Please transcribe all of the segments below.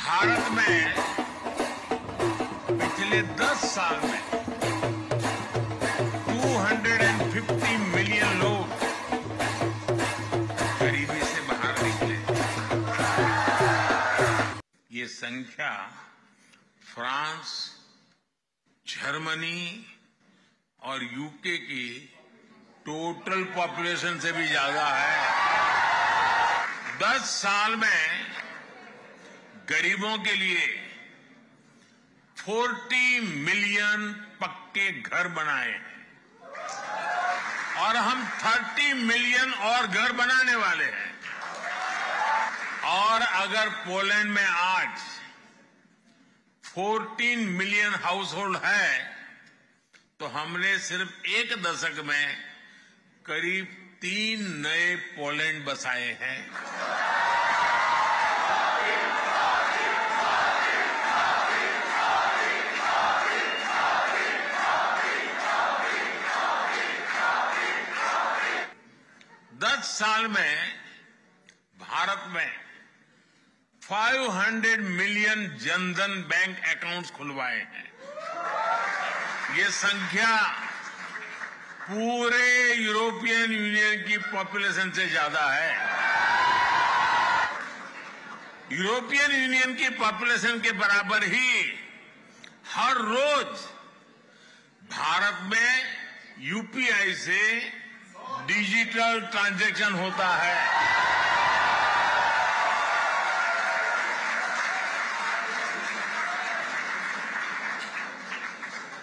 भारत में पिछले 10 साल में 250 मिलियन लोग गरीबी से बाहर निकले। ये संख्या फ्रांस, जर्मनी और यूके की टोटल पॉपुलेशन से भी ज्यादा है। 10 साल में गरीबों के लिए 40 मिलियन पक्के घर बनाए हैं और हम 30 मिलियन और घर बनाने वाले हैं। और अगर पोलैंड में आज 14 मिलियन हाउस होल्ड है तो हमने सिर्फ एक दशक में करीब 3 नए पोलैंड बसाए हैं। दस साल में भारत में 500 मिलियन जनधन बैंक अकाउंट्स खुलवाए हैं। ये संख्या पूरे यूरोपियन यूनियन की पॉपुलेशन से ज्यादा है। यूरोपियन यूनियन की पॉपुलेशन के बराबर ही हर रोज भारत में यूपीआई से डिजिटल ट्रांजैक्शन होता है।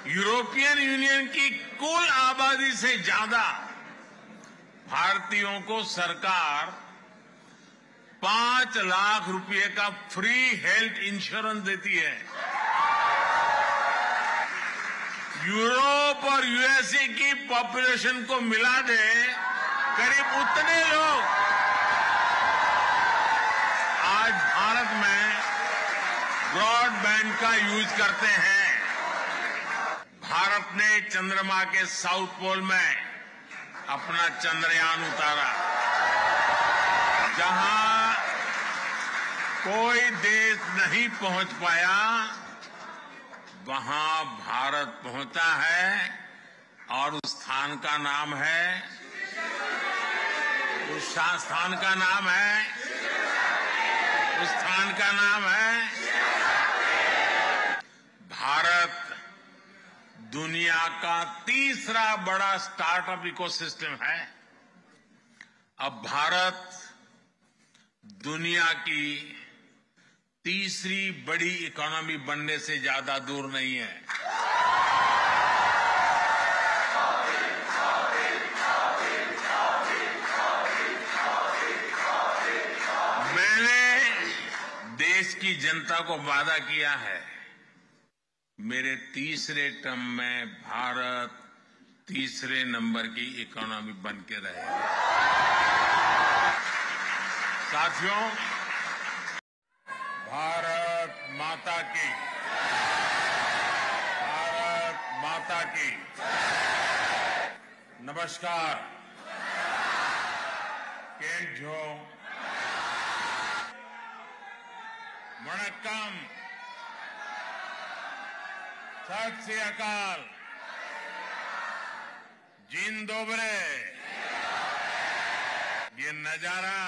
यूरोपियन यूनियन की कुल आबादी से ज्यादा भारतीयों को सरकार 5 लाख रुपए का फ्री हेल्थ इंश्योरेंस देती है। यूरोप और यूएसए की पॉपुलेशन को मिला दे करीब उतने लोग आज भारत में ब्रॉडबैंड का यूज करते हैं। भारत ने चंद्रमा के साउथ पोल में अपना चंद्रयान उतारा। जहां कोई देश नहीं पहुंच पाया वहां भारत पहुंचा है और उस स्थान का नाम है उस स्थान का नाम है भारत। दुनिया का तीसरा बड़ा स्टार्टअप इकोसिस्टम है। अब भारत दुनिया की तीसरी बड़ी इकोनॉमी बनने से ज्यादा दूर नहीं है। मैंने देश की जनता को वादा किया है, मेरे तीसरे टर्म में भारत तीसरे नंबर की इकोनॉमी बन के रहेगा। साथियों, भारत माता की नमस्कार। केंझो वणक्कम, सत श्री अकाल, जिंदोबरे। ये नजारा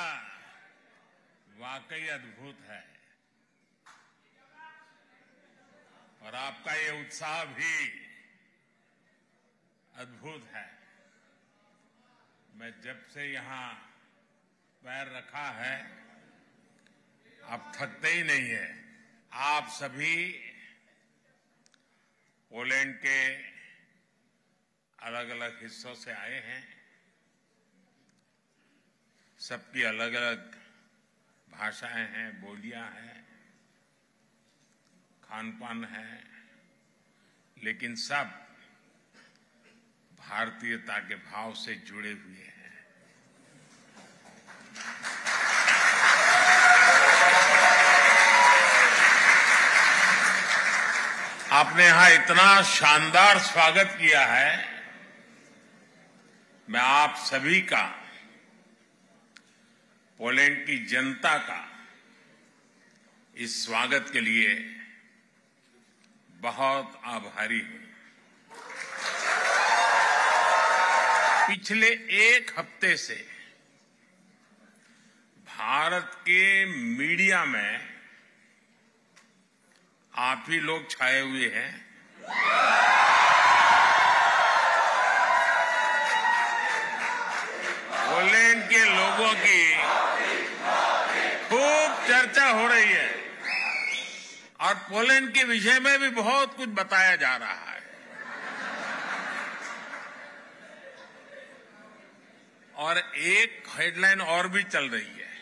वाकई अद्भुत है और आपका ये उत्साह भी अद्भुत है। मैं जब से यहां पैर रखा है आप थकते ही नहीं है। आप सभी पोलैंड के अलग अलग हिस्सों से आए हैं। सबकी अलग अलग भाषाएं हैं, बोलियां हैं, खान-पान है, लेकिन सब भारतीयता के भाव से जुड़े हुए हैं। आपने यहां इतना शानदार स्वागत किया है। मैं आप सभी का, पोलैंड की जनता का इस स्वागत के लिए बहुत आभारी हूं। पिछले एक हफ्ते से भारत के मीडिया में आप ही लोग छाए हुए हैं। पोलैंड के लोगों की खूब चर्चा हो रही है और पोलैंड के विषय में भी बहुत कुछ बताया जा रहा है। और एक हेडलाइन और भी चल रही है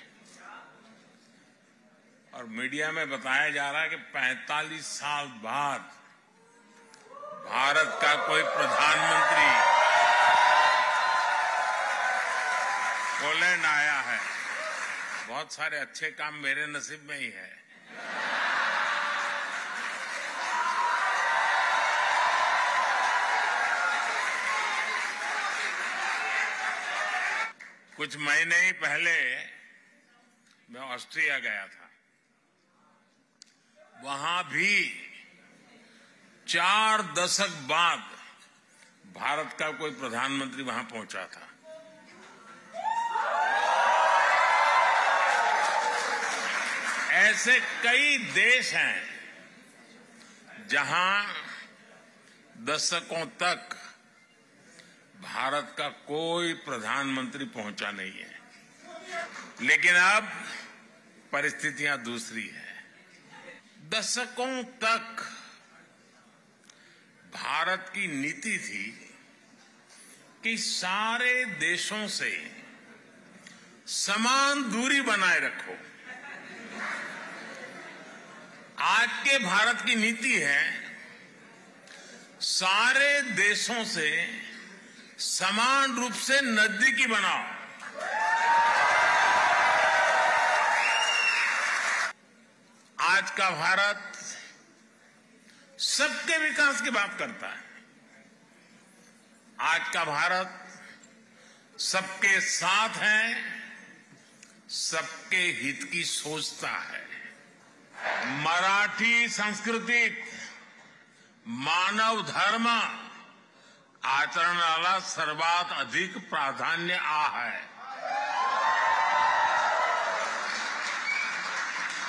और मीडिया में बताया जा रहा है कि 45 साल बाद भारत का कोई प्रधानमंत्री पोलैंड आया है। बहुत सारे अच्छे काम मेरे नसीब में ही है। कुछ महीने ही पहले मैं ऑस्ट्रिया गया था। वहां भी 4 दशक बाद भारत का कोई प्रधानमंत्री वहां पहुंचा था। ऐसे कई देश हैं जहां दशकों तक भारत का कोई प्रधानमंत्री पहुंचा नहीं है, लेकिन अब परिस्थितियां दूसरी है। दशकों तक भारत की नीति थी कि सारे देशों से समान दूरी बनाए रखो। आज के भारत की नीति है सारे देशों से समान रूप से नजदीकी बनाओ। आज का भारत सबके विकास की बात करता है। आज का भारत सबके साथ है, सबके हित की सोचता है। मराठी संस्कृतीत मानव धर्म आचरणाला सर्वात अधिक प्राधान्य आहे।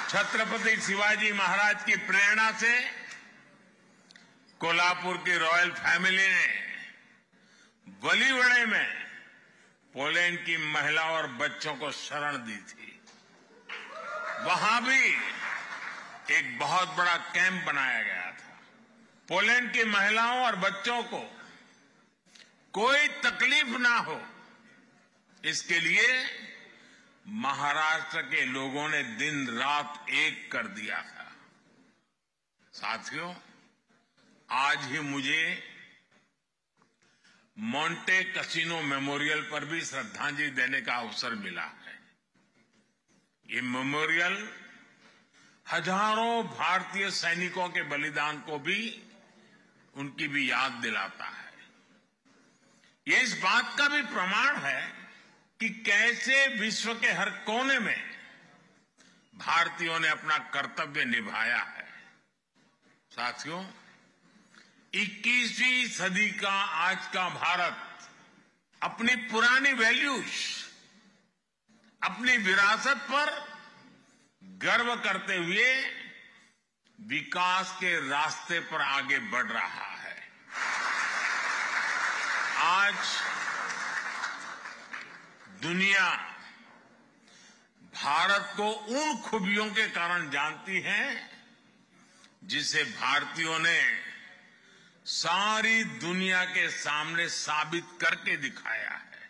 छत्रपति शिवाजी महाराज की प्रेरणा से कोल्हापुर की रॉयल फैमिली ने बलिवड़े में पोलैंड की महिलाओं और बच्चों को शरण दी थी। वहां भी एक बहुत बड़ा कैंप बनाया गया था। पोलैंड की महिलाओं और बच्चों को कोई तकलीफ ना हो, इसके लिए महाराष्ट्र के लोगों ने दिन रात एक कर दिया था। साथियों, आज ही मुझे मोंटे कैसिनो मेमोरियल पर भी श्रद्धांजलि देने का अवसर मिला है। ये मेमोरियल हजारों भारतीय सैनिकों के बलिदान को भी, उनकी भी याद दिलाता है। ये इस बात का भी प्रमाण है कि कैसे विश्व के हर कोने में भारतीयों ने अपना कर्तव्य निभाया है। साथियों, 21वीं सदी का आज का भारत अपनी पुरानी वैल्यूज, अपनी विरासत पर गर्व करते हुए विकास के रास्ते पर आगे बढ़ रहा है। आज दुनिया भारत को उन खूबियों के कारण जानती है जिसे भारतीयों ने सारी दुनिया के सामने साबित करके दिखाया है।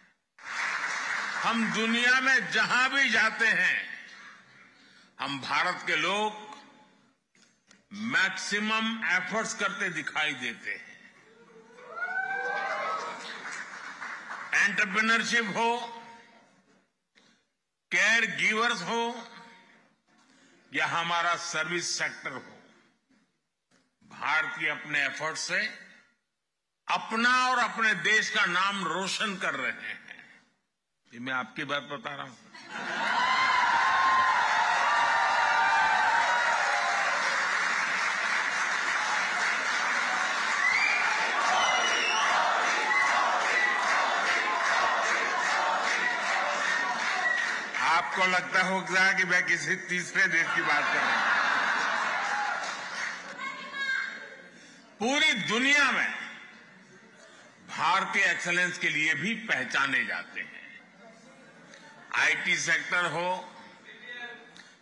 हम दुनिया में जहां भी जाते हैं, हम भारत के लोग मैक्सिमम एफर्ट्स करते दिखाई देते हैं। एंटरप्रेन्योरशिप हो, केयर गिवर्स हो या हमारा सर्विस सेक्टर हो, भारतीय अपने एफर्ट से अपना और अपने देश का नाम रोशन कर रहे हैं। ये मैं आपकी बात बता रहा हूं। आपको लगता होगा कि मैं किसी तीसरे देश की बात कर रहा हूं। पूरी दुनिया में भारतीय एक्सेलेंस के लिए भी पहचाने जाते हैं। आईटी सेक्टर हो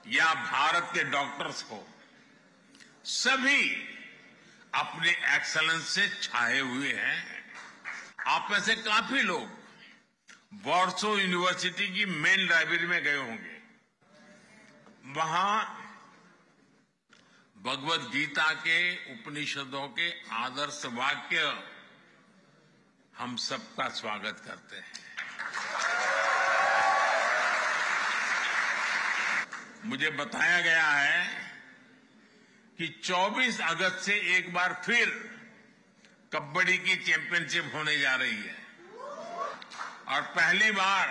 या भारत के डॉक्टर्स हो, सभी अपने एक्सेलेंस से छाए हुए हैं। आप में से काफी लोग वॉर्सो यूनिवर्सिटी की मेन लाइब्रेरी में गए होंगे। वहां भगवत गीता के उपनिषदों के आदर्श वाक्य हम सबका स्वागत करते हैं। मुझे बताया गया है कि 24 अगस्त से एक बार फिर कबड्डी की चैंपियनशिप होने जा रही है और पहली बार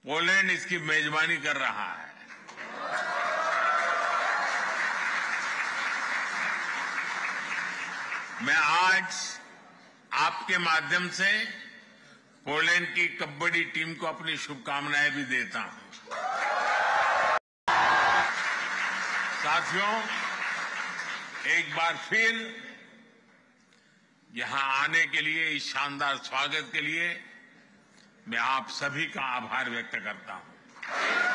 पोलैंड इसकी मेजबानी कर रहा है। मैं आज आपके माध्यम से पोलैंड की कबड्डी टीम को अपनी शुभकामनाएं भी देता हूं। साथियों, एक बार फिर यहां आने के लिए, इस शानदार स्वागत के लिए मैं आप सभी का आभार व्यक्त करता हूं।